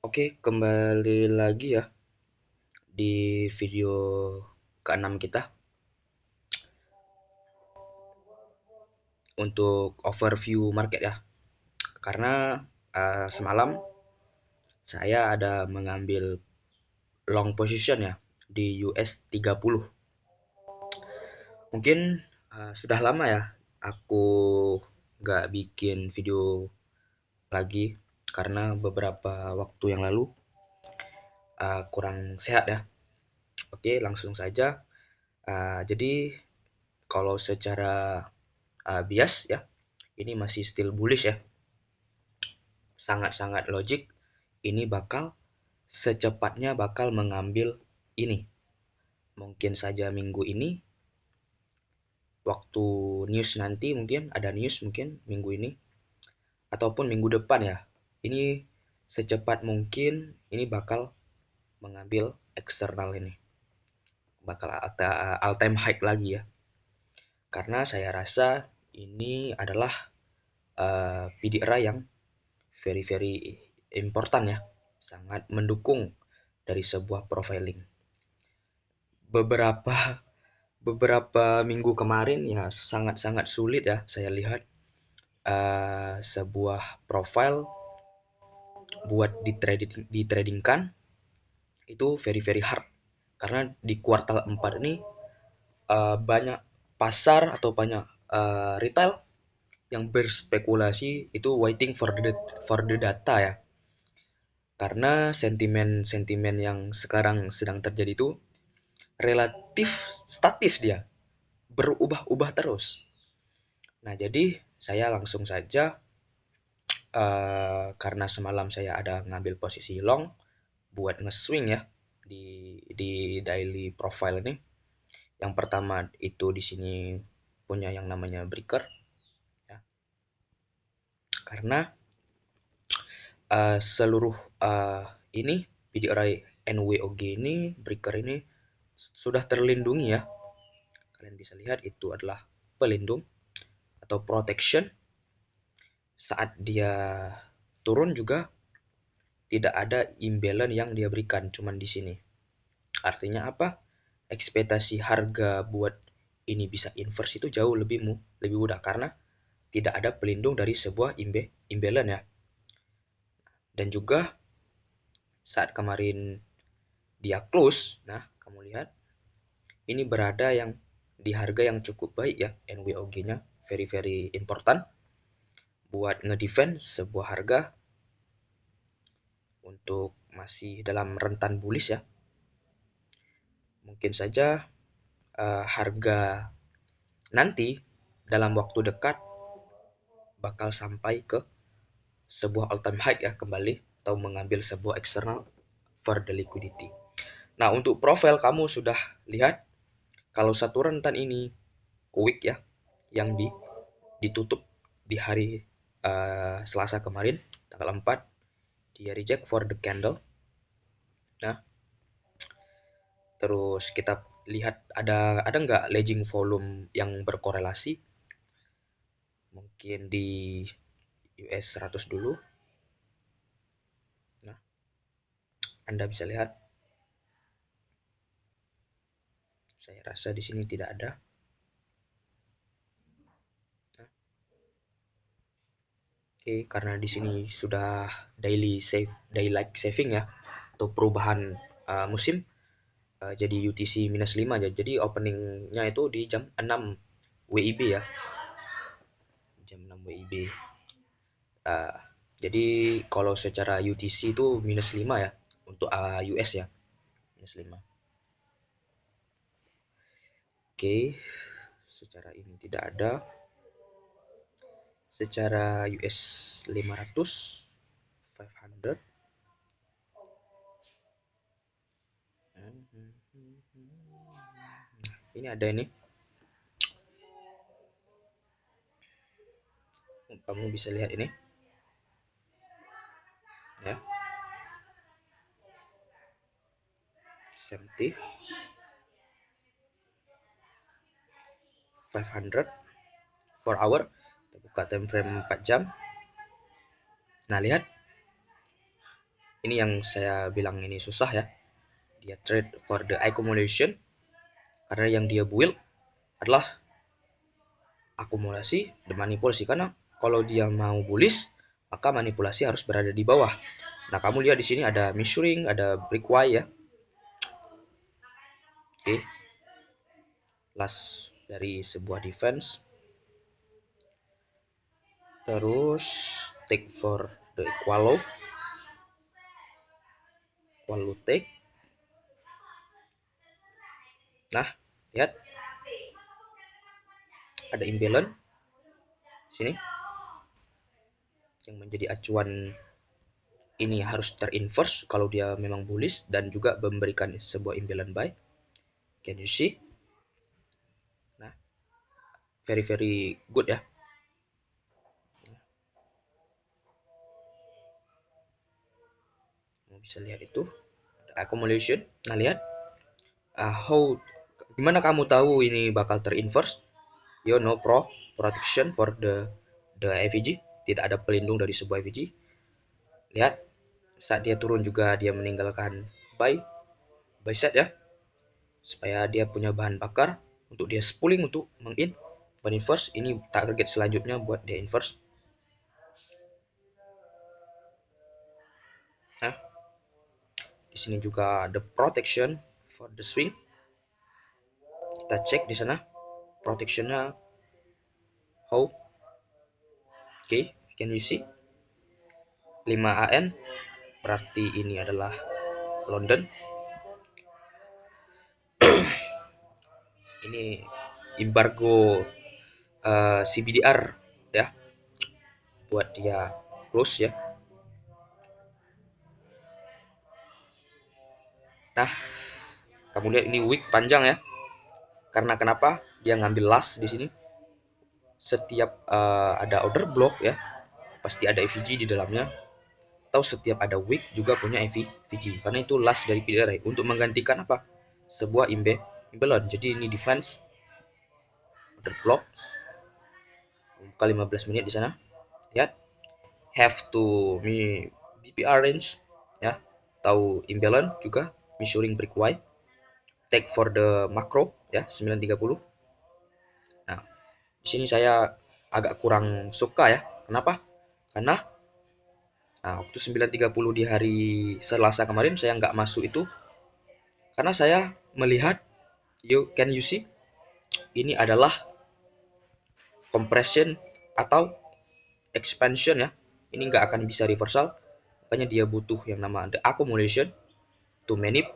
Oke, kembali lagi ya di video ke-6 kita untuk overview market ya. Karena semalam saya ada mengambil long position ya di US 30. Mungkin sudah lama ya aku nggak bikin video lagi karena beberapa waktu yang lalu kurang sehat ya. Oke, langsung saja. Jadi kalau secara bias ya, ini masih still bullish ya, sangat-sangat logik. Ini secepatnya bakal mengambil ini. Mungkin saja minggu ini, waktu news nanti mungkin ada news mungkin minggu ini ataupun minggu depan ya. Ini secepat mungkin ini bakal mengambil eksternal ini. Bakal all time high lagi ya. Karena saya rasa ini adalah PDRA yang very very important ya, sangat mendukung dari sebuah profiling. Beberapa beberapa minggu kemarin ya sangat-sangat sulit ya saya lihat sebuah profile buat ditradingkan itu very very hard karena di kuartal 4 ini banyak pasar atau banyak retail yang berspekulasi itu waiting for the data ya. Karena sentimen-sentimen yang sekarang sedang terjadi itu relatif statis dia, berubah-ubah terus. Nah, jadi saya langsung saja karena semalam saya ada ngambil posisi long buat nge-swing ya di daily profile ini. Yang pertama itu di sini punya yang namanya breaker ya. Karena seluruh ini PDRI NWOG ini breaker ini sudah terlindungi ya. Kalian bisa lihat itu adalah pelindung atau protection. Saat dia turun juga tidak ada imbalance yang dia berikan, cuman di sini. Artinya apa? Ekspektasi harga buat ini bisa inverse itu jauh lebih mudah karena tidak ada pelindung dari sebuah imbalance ya. Dan juga saat kemarin dia close, nah kamu lihat ini berada yang di harga yang cukup baik ya, NWOG-nya very very important buat ngedefend sebuah harga untuk masih dalam rentan bullish ya. Mungkin saja harga nanti dalam waktu dekat bakal sampai ke sebuah all time high ya kembali atau mengambil sebuah eksternal for the liquidity. Nah, untuk profil kamu sudah lihat kalau satu rentan ini weak ya yang ditutup di hari Selasa kemarin tanggal 4 dia reject for the candle. Nah, terus kita lihat ada nggak legging volume yang berkorelasi? Mungkin di US 100 dulu. Nah, Anda bisa lihat. Saya rasa di sini tidak ada. Nah, oke, karena di sini sudah daylight saving ya atau perubahan musim. Jadi UTC -5 ya. Jadi openingnya itu di jam 6 WIB ya. Jam 6 WIB. Uh, jadi kalau secara UTC itu -5 ya untuk US ya. -5. Oke, secara ini tidak ada. Secara US 500 500 ini ada ini. Kamu bisa lihat ini. Ya. 70 500 4 hour. Kita buka time frame 4 jam. Nah, lihat. Ini yang saya bilang ini susah ya. Dia trade for the accumulation karena yang dia build adalah akumulasi dan manipulasi. Karena kalau dia mau bullish, maka manipulasi harus berada di bawah. Nah, kamu lihat di sini ada measuring, ada break Y ya. Oke. Last dari sebuah defense. Terus take for the equal low. Equal low take. Nah, lihat ada imbalance sini yang menjadi acuan ini harus terinverse kalau dia memang bullish dan juga memberikan sebuah imbalance buy. Can you see? Nah, very good ya. Bisa lihat itu accumulation. Nah, lihat gimana kamu tahu ini bakal terinverse? You know protection for the FVG, tidak ada pelindung dari sebuah FVG. Lihat saat dia turun juga dia meninggalkan buy set ya, supaya dia punya bahan bakar untuk dia spooling untuk inverse. Ini target selanjutnya buat dia inverse. Nah, di sini juga ada protection for the swing. Kita cek di sana protectionnya how. Okay, can you see 5 AN, berarti ini adalah London. Ini embargo CBDR ya, buat dia close ya. Nah, kamu lihat ini wick panjang ya. Karena kenapa? Dia ngambil last di sini. Setiap ada order block ya, pasti ada FVG di dalamnya. Atau setiap ada wick juga punya FVG. Karena itu last dari PDRI untuk menggantikan apa? Sebuah imbalance. Jadi ini defense order block. Buka 15 menit di sana. Lihat, have to DPR range ya, tahu imbalance juga, measuring break Y, take for the macro ya 930. Nah, di sini saya agak kurang suka ya. Kenapa? Karena waktu 930 di hari Selasa kemarin saya nggak masuk itu karena saya melihat can you see ini adalah compression atau expansion ya. Ini nggak akan bisa reversal, makanya dia butuh yang nama the accumulation to manip,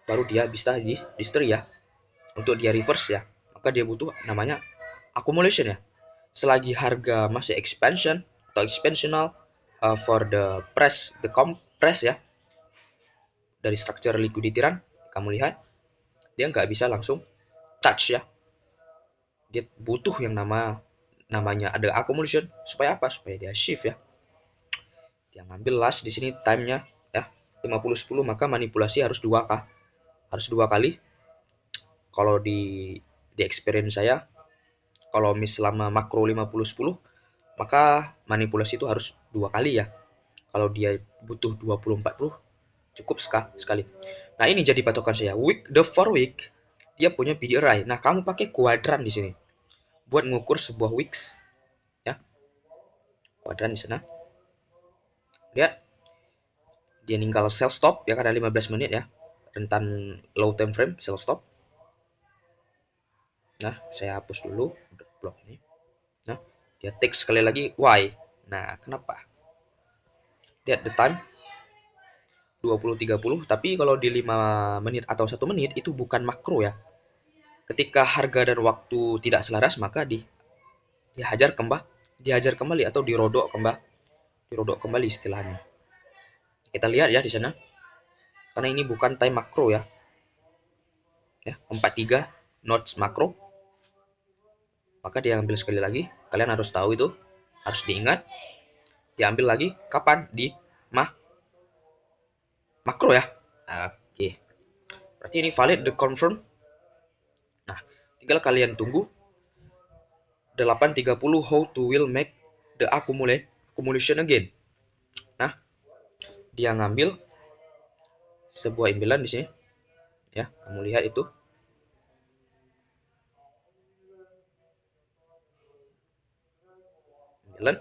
baru dia bisa di history ya. Untuk dia reverse ya, maka dia butuh namanya accumulation ya. Selagi harga masih expansion atau expansional for the compress ya, dari structure liquidity run, kamu lihat dia nggak bisa langsung touch ya. Dia butuh yang namanya ada accumulation supaya apa? Supaya dia shift ya. Dia ngambil last di sini time-nya ya 50-10, maka manipulasi harus 2K. Harus 2 kali. Kalau di experience saya, kalau selama makro 50-10, maka manipulasi itu harus 2 kali ya. Kalau dia butuh 20-40, cukup sekali. Nah, ini jadi patokan saya. The 4 week dia punya PDRI. Nah, kamu pakai kuadran di sini buat mengukur sebuah wicks ya. Kuadran di sana. Lihat, dia ninggal sell stop ya, karena 15 menit ya. Rentan low time frame sell stop. Nah, saya hapus dulu blok ini. Nah, dia take sekali lagi Y. Nah, kenapa? Lihat the time 20.30, tapi kalau di 5 menit atau 1 menit itu bukan makro ya. Ketika harga dan waktu tidak selaras, maka dihajar kembali atau dirodok kembali istilahnya. Kita lihat ya di sana. Karena ini bukan time makro ya. Ya, 43 nodes makro. Maka dia ambil sekali lagi. Kalian harus tahu itu, harus diingat. Diambil lagi kapan? Di makro ya. Oke. Berarti ini valid, the confirm. Nah, tinggal kalian tunggu 8.30 how to will make the accumulation again. Nah, dia ngambil sebuah imbelan di sini ya, kamu lihat itu imbelan,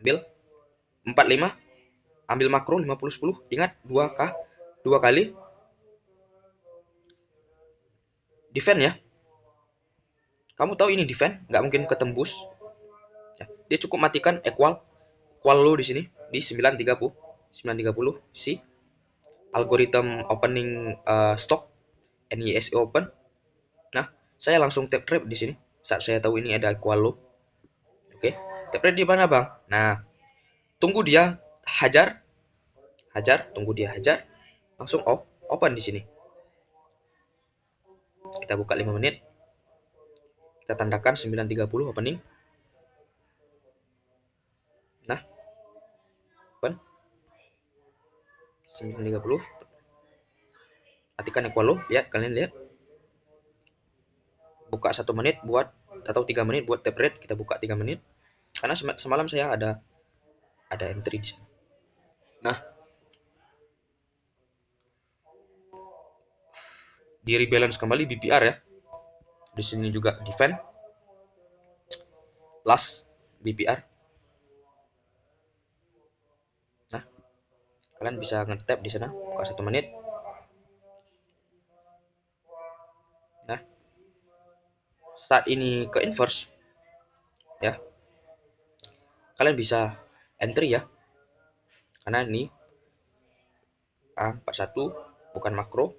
ambil 45, ambil makro 50-10, ingat 2 kali defend ya, kamu tahu ini defend nggak mungkin ketembus ya. Dia cukup matikan equal low di sini di 930 si algorithm opening stock NYSE open. Nah, saya langsung tap trap di sini saat saya tahu ini ada equal low. Oke, tap trap di mana bang? Nah, tunggu dia hajar, tunggu dia hajar, langsung open di sini. Kita buka 5 menit, kita tandakan 930 opening. Nah, open 930, matikan equal low, lihat, kalian lihat. Buka 1 menit buat atau 3 menit buat tap rate, kita buka 3 menit karena semalam saya ada entry di sini. Nah, di rebalance kembali BPR ya. Di sini juga defend last BPR. Nah, kalian bisa nge-tap di sana, buka 1 menit. Nah, saat ini ke inverse ya, kalian bisa entry ya, karena ini 41 bukan makro,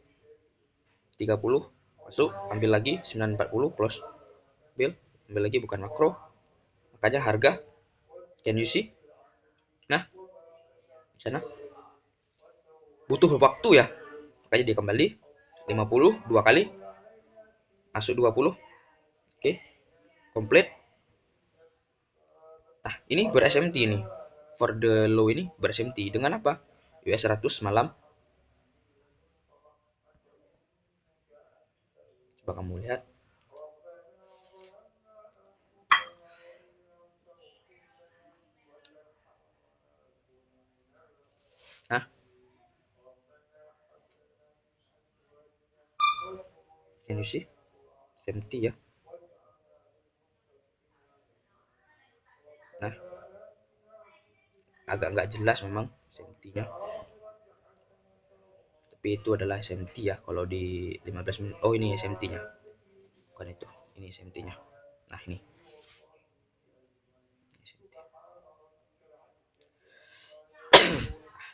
30 masuk, ambil lagi 940 close, ambil lagi bukan makro, makanya harga, can you see? Nah, di sana butuh waktu ya, makanya dia kembali 50 2 kali masuk 20. Oke, komplit. Nah, ini ber-SMT ini. For the low ini ber-SMT dengan apa? US 100 malam. Coba kamu lihat. Nah, can you see? SMT ya. Nah, agak nggak jelas memang SMT-nya. Tapi itu adalah SMT ya kalau di 15 menit. Oh, ini SMT-nya. Bukan itu. Ini SMT-nya. Nah, ini.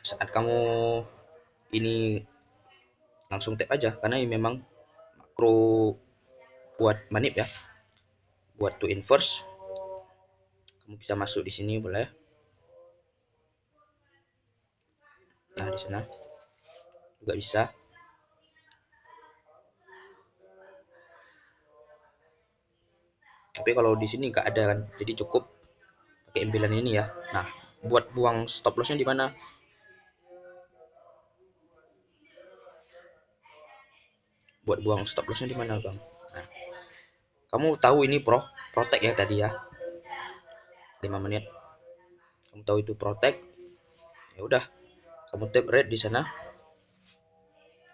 Saat kamu ini langsung tap aja karena ini memang makro buat manip ya. Buat to inverse. Kamu bisa masuk di sini boleh. Nah, di sana juga bisa. Tapi kalau di sini nggak ada kan, jadi cukup pakai impilan ini ya. Nah, buat buang stop lossnya di mana? Buat buang stop lossnya di mana bang? Nah, kamu tahu ini protect ya tadi ya, 5 menit. Kamu tahu itu protect, ya udah, kamu tap red di sana,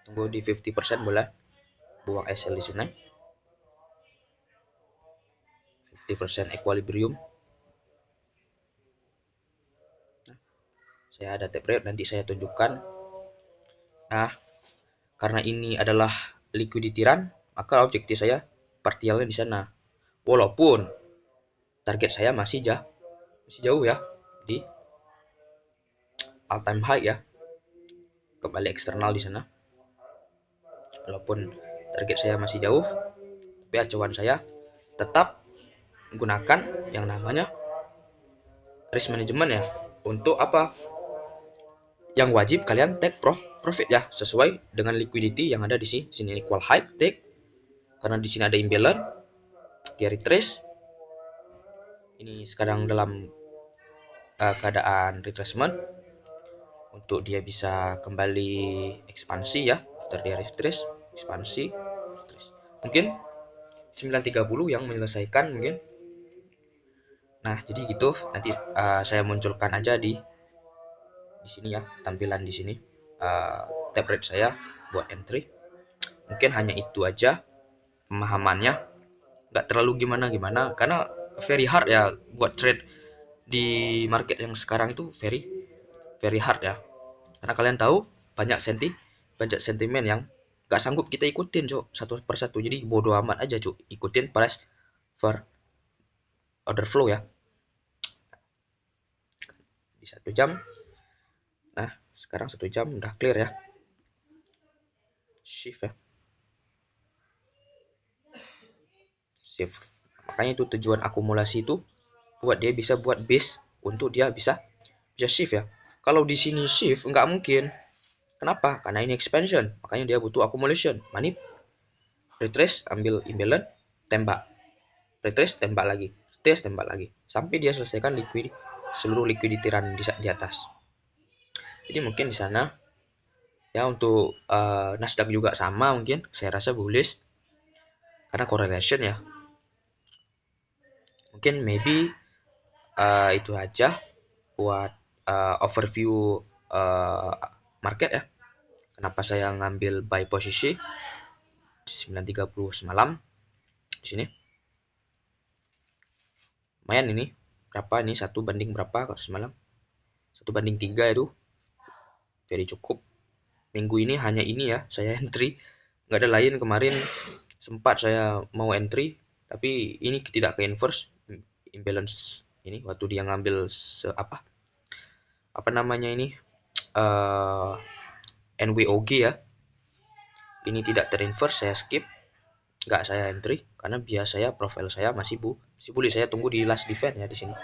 tunggu di 50% boleh, buang SL di sini, 50% equilibrium. Nah, saya ada tap red, nanti saya tunjukkan. Nah, karena ini adalah liquidity run, maka objektif saya partialnya di sana. Walaupun target saya masih jauh ya, di all time high ya, kembali eksternal di sana. Walaupun target saya masih jauh, tapi acuan saya tetap menggunakan yang namanya risk management ya. Untuk apa? Yang wajib kalian take profit ya, sesuai dengan liquidity yang ada di sini. Sini equal high, take. Karena di sini ada imbalance, dia retrace. Ini sekarang dalam keadaan retracement untuk dia bisa kembali ekspansi ya. After dia retrace, ekspansi, retrace. Mungkin 930 yang menyelesaikan mungkin. Nah, jadi gitu. Nanti saya munculkan aja di sini ya, tampilan di sini. Tab rate saya buat entry. Mungkin hanya itu aja pemahamannya. Nggak terlalu gimana-gimana, karena very hard ya buat trade di market yang sekarang itu very very hard ya. Karena kalian tahu banyak sentimen yang nggak sanggup kita ikutin, cok, satu persatu. Jadi bodo amat aja, cok, ikutin price for order flow ya di 1 jam. Nah, sekarang 1 jam udah clear ya, shift ya, shift. Makanya itu tujuan akumulasi itu buat dia bisa buat base untuk dia bisa shift ya. Kalau di sini shift nggak mungkin. Kenapa? Karena ini expansion, makanya dia butuh accumulation. Manip, retrace, ambil imbalance, tembak, retrace, tembak lagi, retrace, tembak lagi, sampai dia selesaikan seluruh liquidity run di atas. Jadi mungkin di sana ya untuk Nasdaq juga sama, mungkin saya rasa bullish karena correlation ya. Mungkin maybe itu aja buat overview market ya. Kenapa saya ngambil buy posisi di 9.30 semalam di sini. Lumayan ini. Berapa ini? 1 banding berapa kalau semalam? 1 banding 3 itu. Very cukup. Minggu ini hanya ini ya, saya entry. Nggak ada lain. Kemarin sempat saya mau entry, tapi ini tidak ke inverse. Imbalance ini waktu dia ngambil apa namanya ini, NWOG ya, ini tidak terinverse, saya skip, nggak saya entry karena biasa saya profil saya masih boleh. Saya tunggu di last event ya di sini.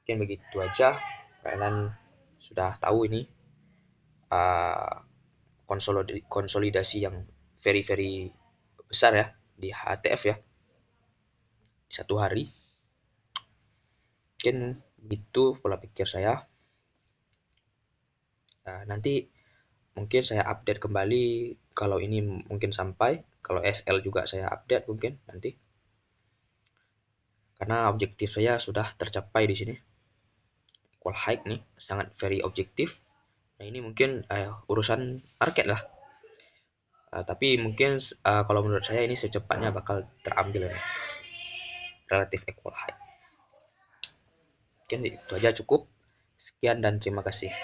Mungkin begitu aja, kalian sudah tahu ini konsolidasi yang very very besar ya di HTF ya di 1 hari. Mungkin begitu pola pikir saya. Nah, nanti mungkin saya update kembali kalau ini mungkin sampai, kalau SL juga saya update mungkin nanti. Karena objektif saya sudah tercapai di sini. Equal high nih, sangat very objektif. Nah, ini mungkin urusan market lah. Tapi mungkin kalau menurut saya ini secepatnya bakal terambil ini. Relatif equal high. Mungkin itu aja cukup. Sekian dan terima kasih.